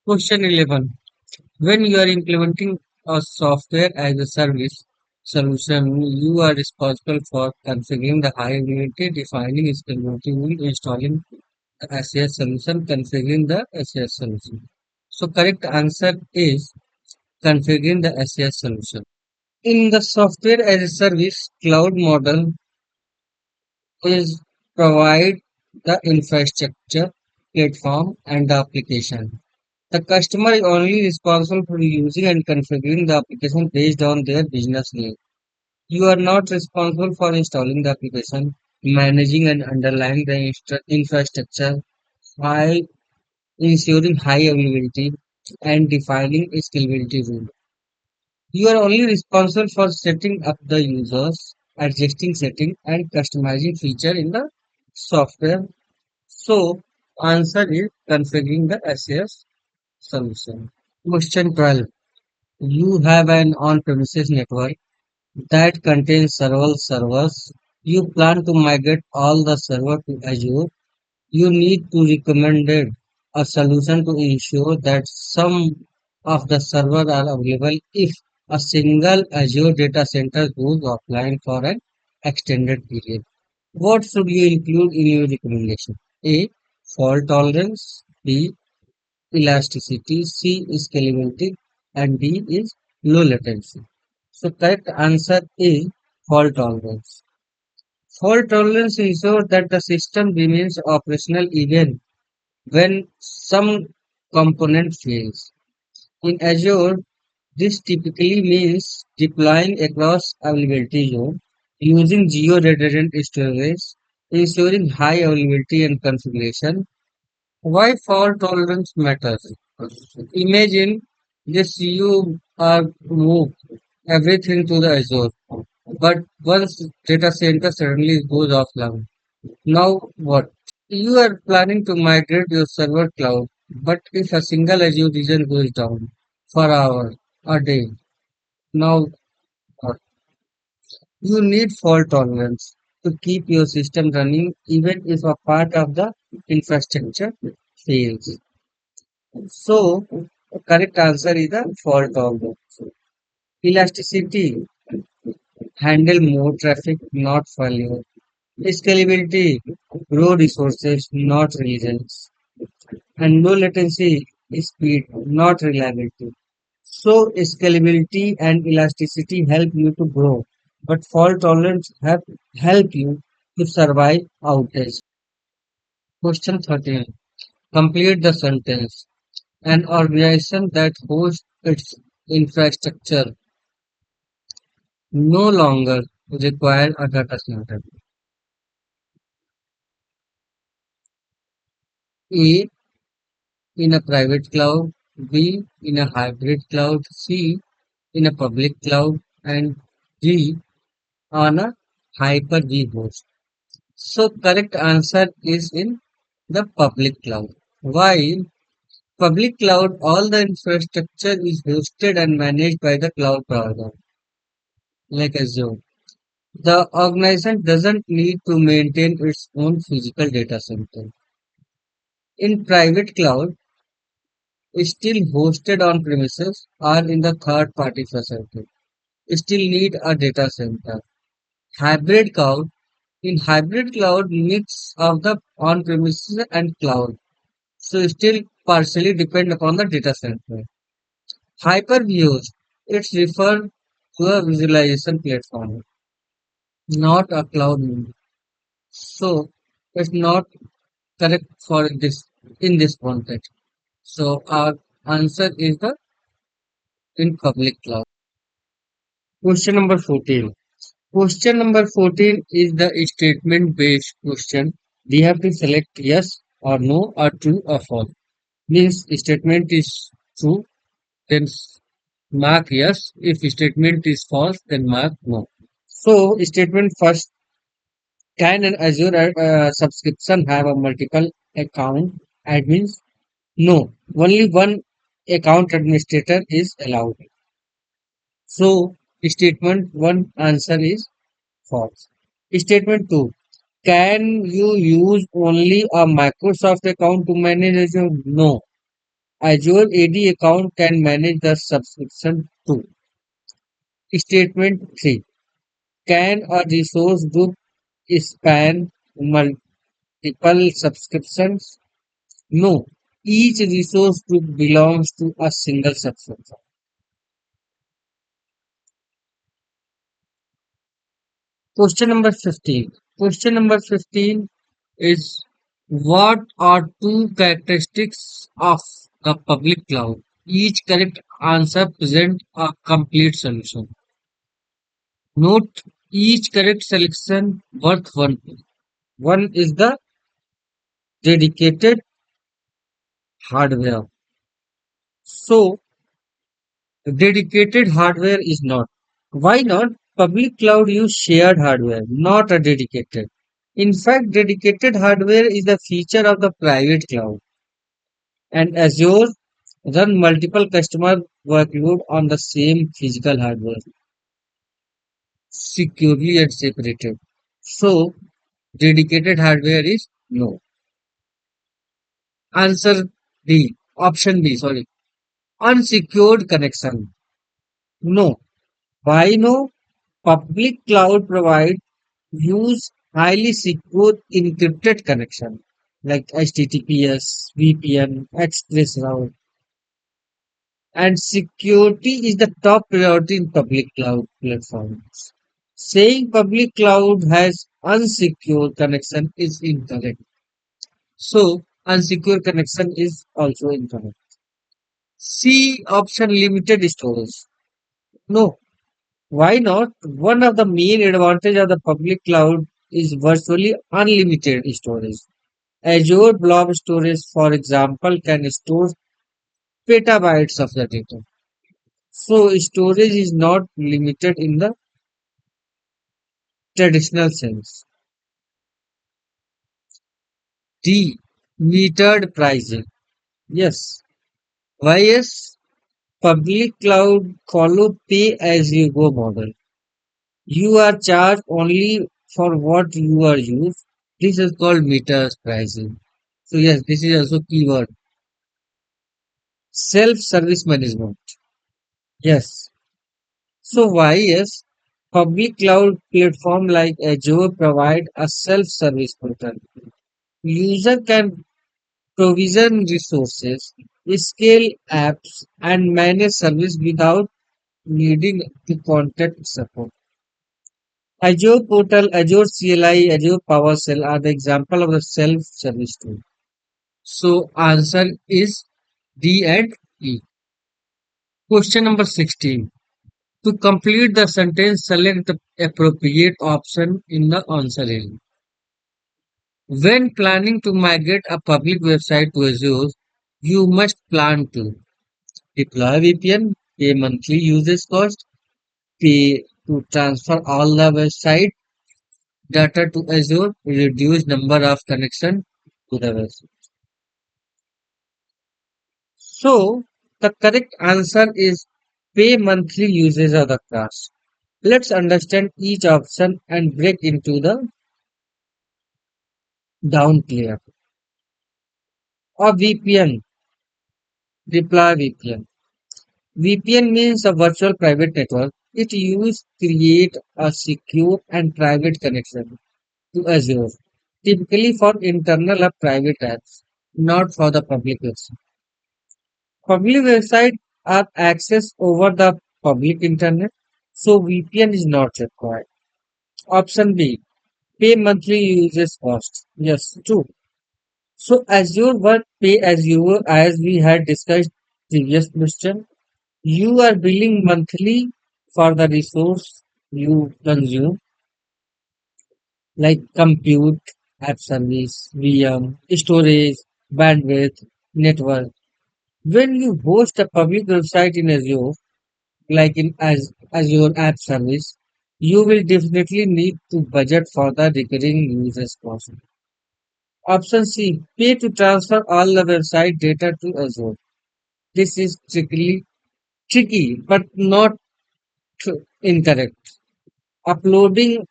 Question 11. When you are implementing a software as a service solution, you are responsible for configuring the high availability, defining scalability rule, installing the SaaS solution, configuring the SaaS solution. So correct answer is configuring the SaaS solution. In the software as a service cloud model is provide the infrastructure, platform and the application. The customer is only responsible for using and configuring the application based on their business need. You are not responsible for installing the application, managing and underlying the infrastructure, while ensuring high availability and defining scalability rules. You are only responsible for setting up the users, adjusting setting and customizing feature in the software. So answer is configuring the SaaS solution. Question 12. You have an on-premises network that contains several servers. You plan to migrate all the server to Azure. You need to recommend a solution to ensure that some of the servers are available if a single Azure data center goes offline for an extended period. What should you include in your recommendation? A. Fault tolerance. B. Elasticity, C is scalability, and D is low latency. So correct answer is fault tolerance. Fault tolerance ensures that the system remains operational even when some component fails. In Azure, this typically means deploying across availability zone using geo-redundant storage, ensuring high availability and configuration. Why fault tolerance matters? Imagine this you are moved everything to the Azure, but once data center suddenly goes offline. Now what? You are planning to migrate your server cloud, but if a single Azure region goes down for hours, a day, now what? You need fault tolerance to keep your system running even if a part of the infrastructure fails. So, the correct answer is the fault tolerance. Elasticity, handle more traffic, not failure. Scalability, grow resources, not regions. And low latency, speed, not reliability. So, scalability and elasticity help you to grow, but fault tolerance help you to survive outage. Question 13. Complete the sentence. An organization that hosts its infrastructure no longer require a data center. A in a private cloud, B in a hybrid cloud, C in a public cloud, and D on a Hyper-V host. So correct answer is in the public cloud. While public cloud, all the infrastructure is hosted and managed by the cloud provider, like Azure. The organization doesn't need to maintain its own physical data center. In private cloud, still hosted on premises or in the third party facility, still need a data center. Hybrid cloud, in hybrid cloud, mix of the on premises and cloud. So still partially depend upon the data center. Hyperviews, it's referred to a visualization platform, not a cloud. So it's not correct for this in this context. So our answer is the in public cloud. Question number 14. Question number 14 is the statement based question. We have to select yes or no or true or false. Means statement is true, then mark yes. If statement is false, then mark no. So statement first, can an Azure subscription have a multiple account admins? No, only one account administrator is allowed. So, statement 1 answer is false. Statement 2. Can you use only a Microsoft account to manage Azure? No. Azure AD account can manage the subscription too. Statement 3. Can a resource group span multiple subscriptions? No. Each resource group belongs to a single subscription. Question number 15. Question number 15 is, what are two characteristics of the public cloud? Each correct answer present a complete solution. Note, each correct selection worth one point. One is the dedicated hardware. So, dedicated hardware is not. Why not? Public cloud use shared hardware, not a dedicated. In fact, dedicated hardware is a feature of the private cloud, and Azure run multiple customer workload on the same physical hardware, securely and separated. So, dedicated hardware is no. Answer B. Option B, sorry. Unsecured connection. No. Why no? Public cloud provide use highly secure encrypted connection like HTTPS, VPN, Express route, and security is the top priority in public cloud platforms. Saying public cloud has unsecure connection is incorrect. So, unsecure connection is also incorrect. C option, limited storage. No. Why not? One of the main advantage of the public cloud is virtually unlimited storage. Azure Blob Storage, for example, can store petabytes of the data. So storage is not limited in the traditional sense. D. Metered pricing. Yes. Why yes? Public cloud follow pay as you go model. You are charged only for what you are used. This is called meters pricing. So yes, this is also keyword. Self-service management. Yes. So why yes? Public cloud platform like Azure provide a self-service portal. User can provision resources, scale apps, and manage service without needing to contact support. Azure Portal, Azure CLI, Azure PowerShell are the example of the self-service tool. So answer is D and E. Question number 16. To complete the sentence, select the appropriate option in the answer area. When planning to migrate a public website to Azure, you must plan to deploy VPN, pay monthly usage cost, pay to transfer all the website data to Azure, reduce number of connection to the website. So the correct answer is pay monthly usage of the class. Let's understand each option and break into the down clear. Or VPN, deploy VPN. VPN means a virtual private network. It uses create a secure and private connection to Azure, typically for internal or private apps, not for the public website. Public websites are accessed over the public internet, so VPN is not required. Option B, pay monthly usage cost. Yes, true. So Azure work pay as you as we had discussed previous question. You are billing monthly for the resource you consume, like compute, app service, VM, storage, bandwidth, network. When you host a public website in Azure, like in Azure App Service, you will definitely need to budget for the recurring users cost. Option C, pay to transfer all the website data to Azure. This is tricky, but not incorrect. Uploading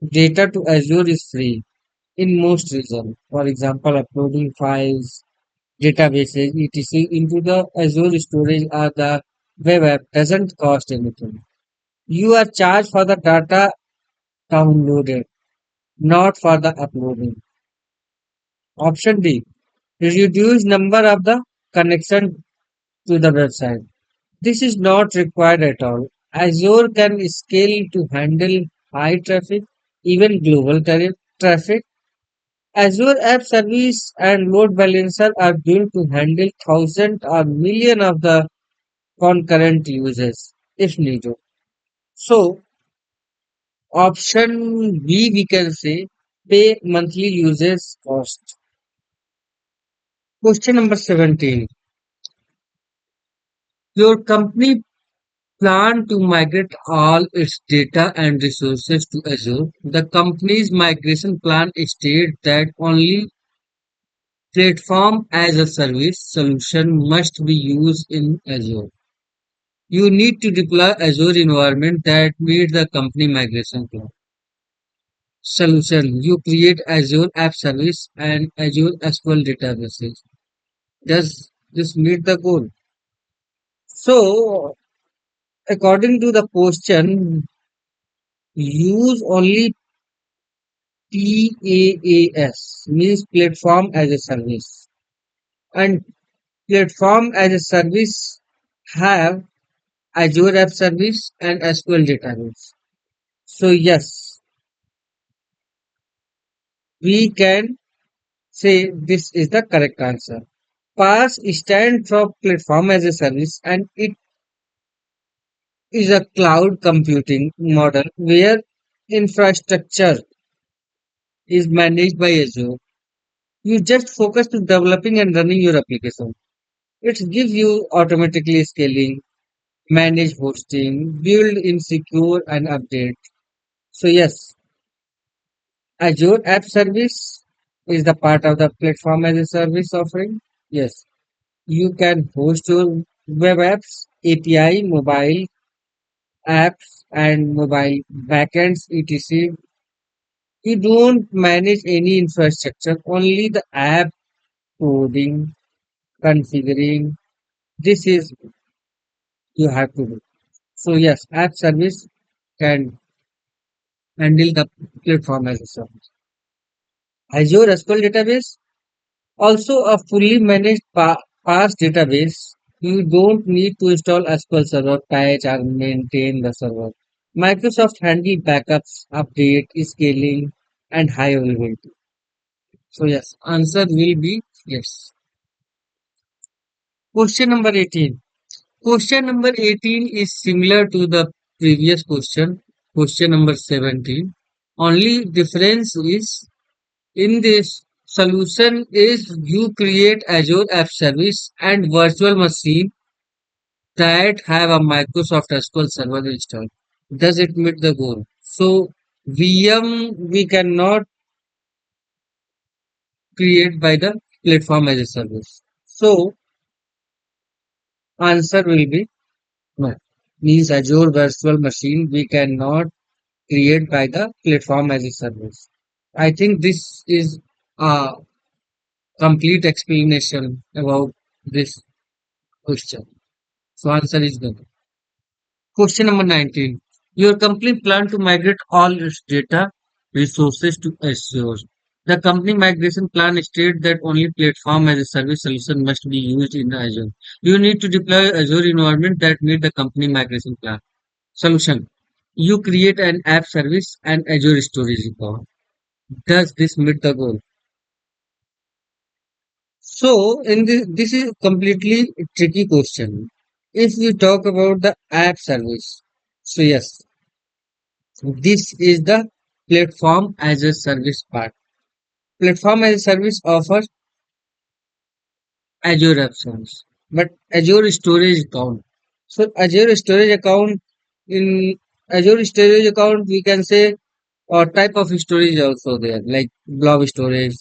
data to Azure is free in most regions. For example, uploading files, databases, etc. into the Azure storage or the web app doesn't cost anything. You are charged for the data downloaded, not for the uploading. Option D. Reduce number of the connection to the website. This is not required at all. Azure can scale to handle high traffic, even global traffic. Azure App Service and Load Balancer are built to handle thousands or million of the concurrent users if needed. So, option B we can say pay monthly users cost. Question number 17. Your company plan to migrate all its data and resources to Azure. The company's migration plan states that only platform as a service solution must be used in Azure. You need to deploy Azure environment that meet the company migration plan. Solution. You create Azure App Service and Azure SQL databases. Does this meet the goal? So, according to the question, use only PaaS means platform as a service, and platform as a service have Azure App Service and SQL database. So yes, we can say this is the correct answer. PaaS stands for platform as a service, and it is a cloud computing model where infrastructure is managed by Azure. You just focus to developing and running your application. It gives you automatically scaling, manage hosting, build in secure and update. So yes, Azure App Service is the part of the platform as a service offering. Yes, you can host your web apps, API, mobile apps, and mobile backends, etc. You don't manage any infrastructure, only the app coding, configuring. This is you have to do. So yes, app service can handle the platform as a service. Azure SQL database, also a fully managed PaaS database. You don't need to install SQL Server, patch or maintain the server. Microsoft handle backups, update, scaling, and high availability. So yes, answer will be yes. Question number 18. Question number 18 is similar to the previous question, question number 17. Only difference is in this solution is you create Azure App Service and virtual machine that have a Microsoft SQL Server installed. Does it meet the goal? So VM we cannot create by the platform as a service. So answer will be no. Means Azure Virtual Machine we cannot create by the platform as a service. I think this is a complete explanation about this question. So answer is good. Question number 19. Your company plan to migrate all its data resources to Azure. The company migration plan states that only platform as a service solution must be used in Azure. You need to deploy Azure environment that meet the company migration plan. Solution. You create an app service and Azure storage account. Does this meet the goal? So, in this is completely tricky question. If we talk about the app service, so yes, this is the platform as a service part. Platform as a service offers Azure App Service, but Azure Storage Account. So, Azure Storage Account in Azure Storage Account, we can say, or type of storage also there, like blob storage,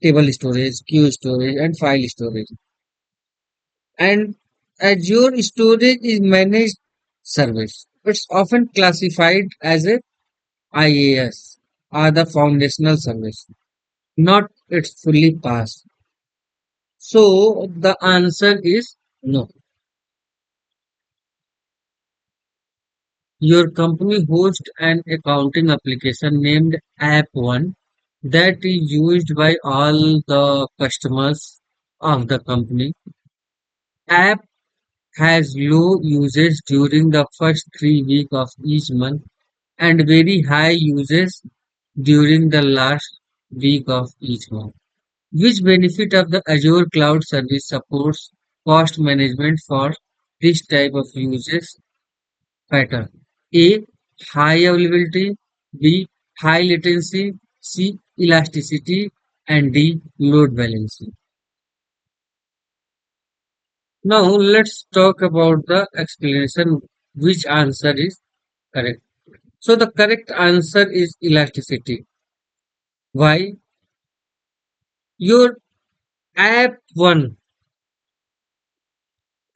table storage, queue storage, and file storage. And Azure storage is managed service. It's often classified as a IaaS or the foundational service, not its fully PaaS. So the answer is no. Your company hosts an accounting application named App One that is used by all the customers of the company. App has low usage during the first 3 weeks of each month and very high usage during the last week of each month. Which benefit of the Azure Cloud Service supports cost management for this type of usage pattern? A. High availability. B. High latency. C. Elasticity. And D. Load balancing. Now let's talk about the explanation which answer is correct. So the correct answer is elasticity. Why? Your app one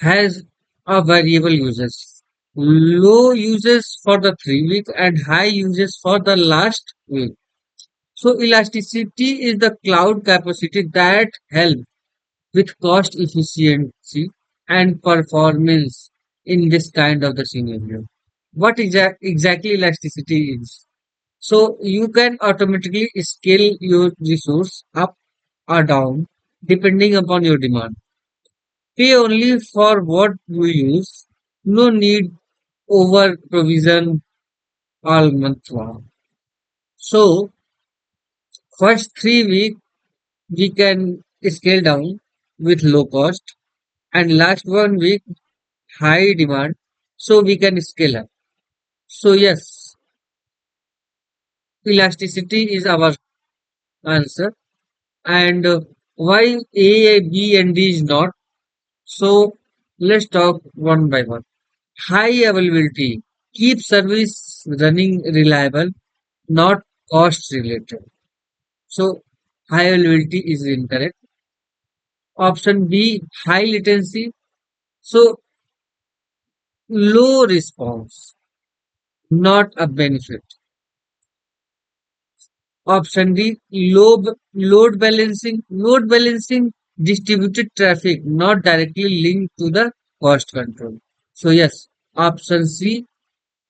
has a variable uses. Low uses for the 3 weeks and high uses for the last week. So elasticity is the cloud capacity that helps with cost efficiency and performance in this kind of the scenario. What exactly elasticity is? So you can automatically scale your resource up or down depending upon your demand. Pay only for what you use. No need over provision all month long. So first 3 weeks we can scale down with low cost and last 1 week high demand so we can scale up. So yes, elasticity is our answer. And why A, B and D is not? So let's talk one by one. High availability. Keep service running reliable, not cost related. So high availability is incorrect. Option B, high latency. So low response, not a benefit. Option D, load balancing. Load balancing distributed traffic, not directly linked to the cost control. So yes, option C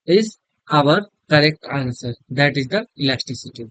is our correct answer. That is the elasticity.